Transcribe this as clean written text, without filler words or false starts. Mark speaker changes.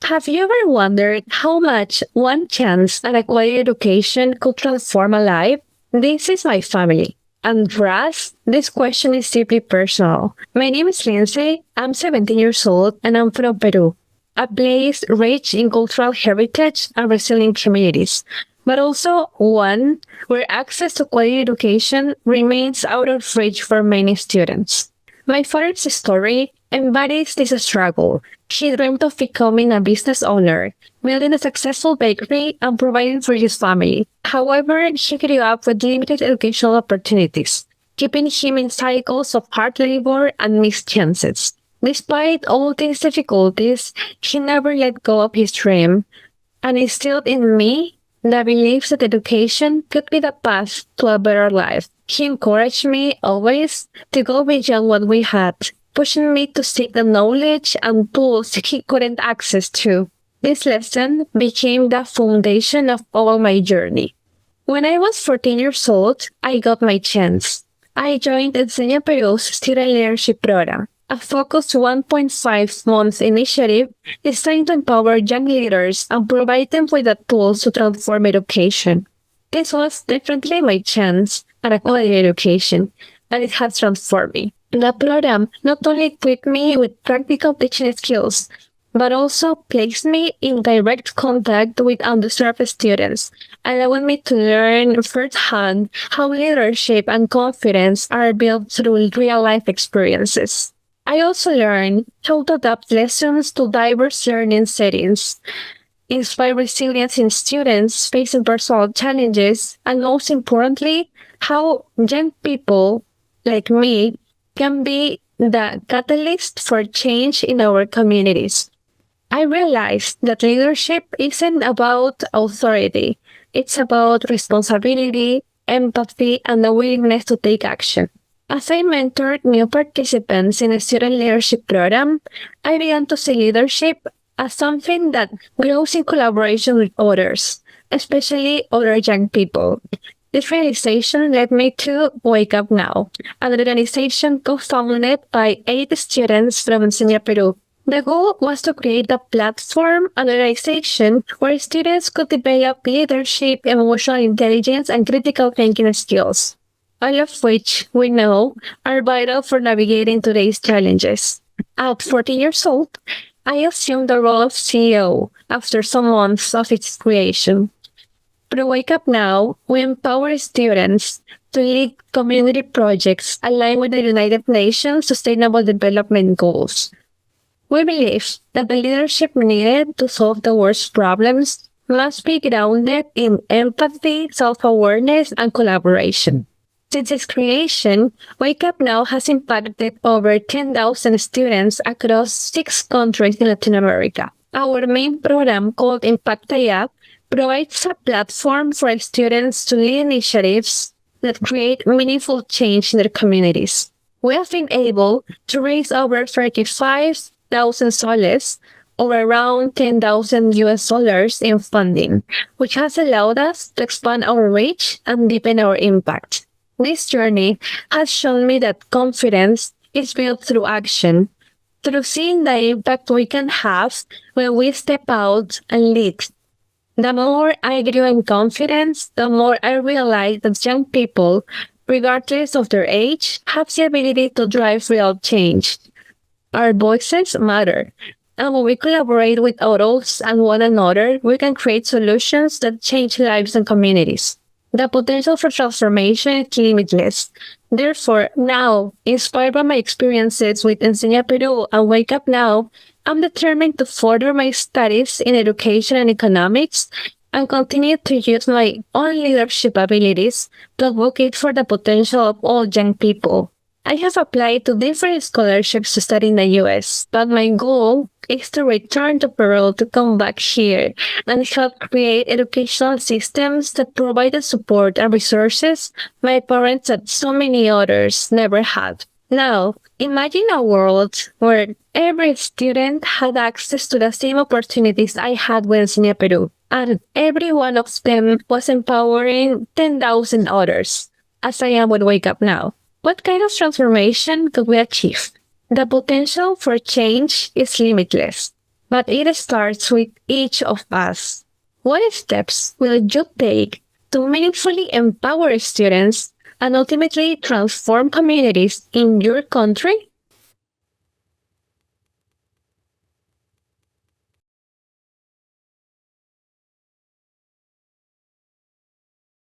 Speaker 1: Have you ever wondered how much one chance at a quality education could transform a life? This is my family. And for us, this question is deeply personal. My name is Lindsay. I'm 17 years old and I'm from Peru, a place rich in cultural heritage and resilient communities, but also one where access to quality education remains out of reach for many students. My father's story embodies this struggle. He dreamed of becoming a business owner, building a successful bakery, and providing for his family. However, he grew up with limited educational opportunities, keeping him in cycles of hard labor and missed chances. Despite all these difficulties, he never let go of his dream and instilled in me the belief that education could be the path to a better life. He encouraged me always to go beyond what we had, pushing me to seek the knowledge and tools he couldn't access to. This lesson became the foundation of all my journey. When I was 14 years old, I got my chance. I joined Enseña Peru's Student Leadership Program, a focused 1.5-month initiative designed to empower young leaders and provide them with the tools to transform education. This was definitely my chance at a quality education, and it has transformed me. The program not only equipped me with practical teaching skills, but also placed me in direct contact with underserved students, allowing me to learn firsthand how leadership and confidence are built through real-life experiences. I also learned how to adapt lessons to diverse learning settings, inspire resilience in students facing personal challenges, and most importantly, how young people like me can be the catalyst for change in our communities. I realized that leadership isn't about authority. It's about responsibility, empathy, and the willingness to take action. As I mentored new participants in a student leadership program, I began to see leadership as something that grows in collaboration with others, especially other young people. This realization led me to Wake Up Now, an organization co-founded by 8 students from Enseña Peru. The goal was to create a platform and organization where students could develop leadership, emotional intelligence, and critical thinking skills, all of which we know are vital for navigating today's challenges. At 14 years old, I assumed the role of CEO after some months of its creation. Through Wake Up Now, we empower students to lead community projects aligned with the United Nations Sustainable Development Goals. We believe that the leadership needed to solve the world's problems must be grounded in empathy, self-awareness, and collaboration. Since its creation, Wake Up Now has impacted over 10,000 students across 6 countries in Latin America. Our main program, called Impact Up, provides a platform for students to lead initiatives that create meaningful change in their communities. We have been able to raise over 35,000 soles, or around 10,000 US dollars in funding, which has allowed us to expand our reach and deepen our impact. This journey has shown me that confidence is built through action, through seeing the impact we can have when we step out and lead. The more I grew in confidence, the more I realized that young people, regardless of their age, have the ability to drive real change. Our voices matter, and when we collaborate with others and one another, we can create solutions that change lives and communities. The potential for transformation is limitless. Therefore, now, inspired by my experiences with Enseña Peru and Wake Up Now, I'm determined to further my studies in education and economics and continue to use my own leadership abilities to advocate for the potential of all young people. I have applied to different scholarships to study in the US, but my goal is to return to Peru to come back here and help create educational systems that provide the support and resources my parents and so many others never had. Now, imagine a world where every student had access to the same opportunities I had with Enseña Peru, and every one of them was empowering 10,000 others, as I am with Wake Up Now. What kind of transformation could we achieve? The potential for change is limitless. but it starts with each of us. What steps will you take to meaningfully empower students and ultimately transform communities in your country?